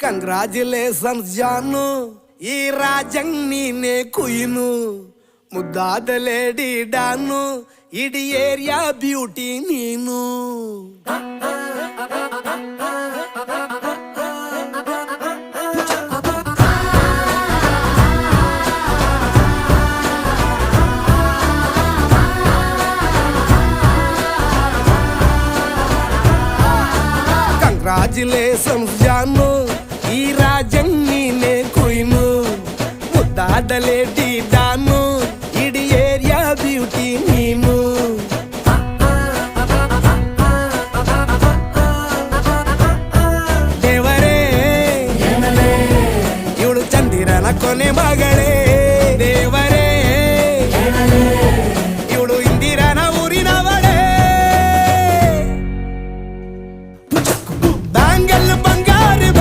Congratulations ಜಾನು, ಈ ರಾಜಂಗ್ ನೀನೆ ಕುಯ್ನು, ಮುದ್ದಾದ ಲೇಡಿ ಡಾನು, ಇಡೀ ಏರಿಯಾ ಬ್ಯೂಟಿ ನೀನು. ಕಂಗ್ರಾಚುಲೇಷನ್ಸ್ ಜಾನು, ಈ ರಾಜಂಗ್ ನೀನೆ ಕುಯ್ನು, ಮುದ್ದಾದ ಲೇಡಿ ಡಾನು, ಇಡೀ ಏರಿಯಾ ಬ್ಯೂಟಿ ನೀನು. ದೇವರೇ ಇವಳು ಚಂದಿರನ ಕೊನೆ